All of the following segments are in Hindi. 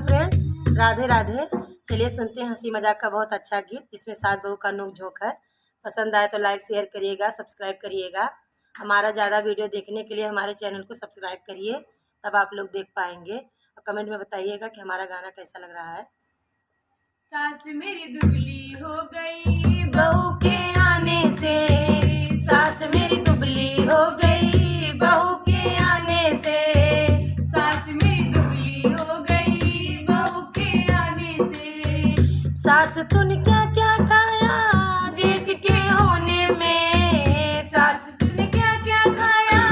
फ्रेंड्स, राधे राधे। चलिए सुनते हैं हंसी मजाक का बहुत अच्छा गीत जिसमें सास बहू का नोक झोंक है। पसंद आए तो लाइक शेयर करिएगा, सब्सक्राइब करिएगा। हमारा ज़्यादा वीडियो देखने के लिए हमारे चैनल को सब्सक्राइब करिए, तब आप लोग देख पाएंगे। और कमेंट में बताइएगा कि हमारा गाना कैसा लग रहा है। सास मेरी दुबली हो गई बहू के आने से, सास मेरी दुबली हो गई बहू के आने से। सास मेरी दुबली हो गई बहू के आने से। सास तूने क्या क्या खाया जेठ के होने में, सास तूने क्या क्या खाया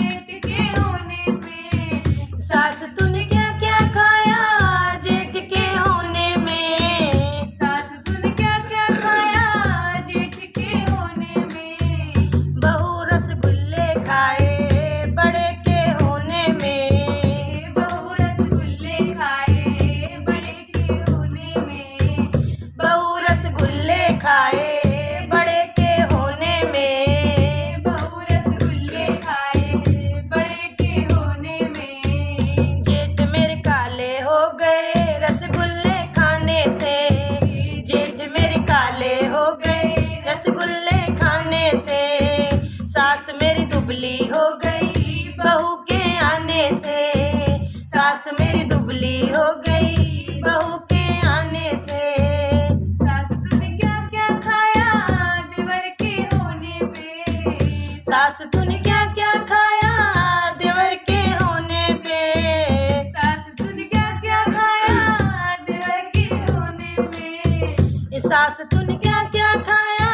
जेठ के होने में। सास तूने क्या क्या खाया जेठ के होने में। सास तूने क्या क्या खाया जेठ के होने में। बहू रसगुल्ले खाए बड़े के होने में। बहू रसगुल्ले खाए बड़े के होने में। बहू रसगुल्ले खाए बड़े के होने में। बहू रसगुल्ले खाए बड़े के होने में। जेठ मेरे काले हो गए रसगुल्ले खाने से। जेठ मेरे काले हो गए रसगुल्ले खाने से। सास मेरी दुबली हो गई बहू के आने से। सास मेरी दुबली हो गई बहू के आने से। सास तूने क्या क्या खाया देवर के होने पे। सास तूने क्या क्या खाया देवर के होने पे। सास तूने क्या क्या खाया देवर के होने में। सास तूने क्या क्या खाया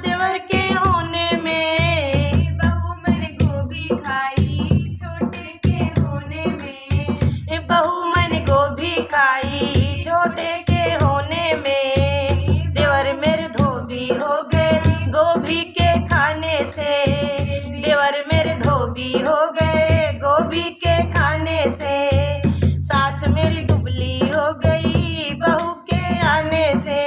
देवर के होने में। बहू मैंने गोभी खाई छोटे के होने में। बहू मैंने गोभी खाई छोटे के होने में। देवर मेरे धोबी हो गए गोभी के खाने से। देवर मेरे धोबी हो गए गोभी के खाने से। सास मेरी दुबली हो गई बहू के आने से।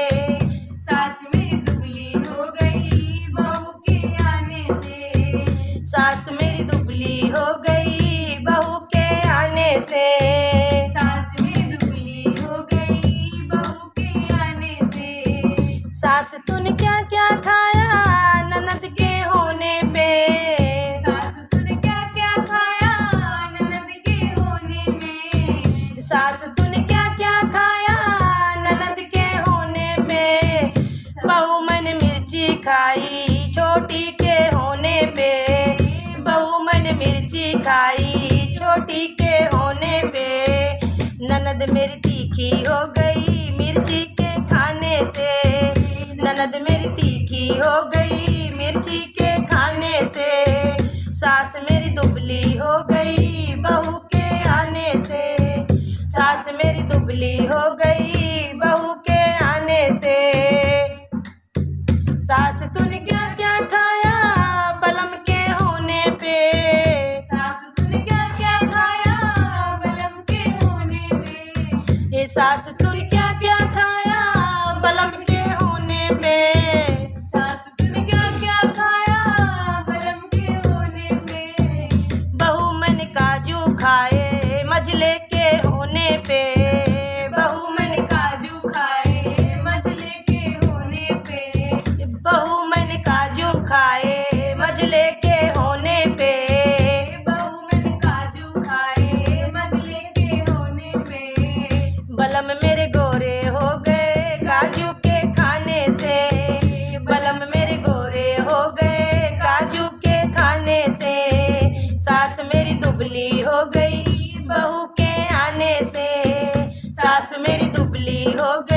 सास मेरी दुबली हो गई बहू के आने से। सास मेरी दुबली हो गई बहू के आने से। सास मेरी दुबली हो गई बहू के आने से। सास तूने क्या क्या खाया ननद के होने पे। सास तूने क्या क्या खाया ननद के होने में। सास तूने क्या क्या खाया ननद के होने में। बहू मैंने मिर्ची खाई छोटी के होने पे। बहू मैंने मिर्ची खाई छोटी के होने पे। ननद मेरी तीखी हो गई मिर्ची के खाने से। ननद मेरी तीखी हो गई मिर्ची के खाने से। सास मेरी दुबली हो गई बहू के आने से। सास मेरी दुबली हो गई बहू के आने से। सास तूने क्या क्या खाया बलम के होने पे। सास तूने क्या क्या खाया बलम के होने पे। सास तूने क्या क्या खाया बलम के होने पे। सास तूने क्या क्या खाया बलम के होने पे। बहू मैंने काजू खाए मझले के होने पे। बहू मैंने काजू खाए मजले के होने पे। बहू मैंने काजू खाए मझले के होने पे। बहू मैंने काजू खाए मजले के होने पे। बलम मेरे गोरे हो गए काजू के खाने से। बलम मेरे गोरे हो गए काजू के खाने से। सास मेरी दुबली हो गई बहू के आने से। सास मेरी दुबली हो गई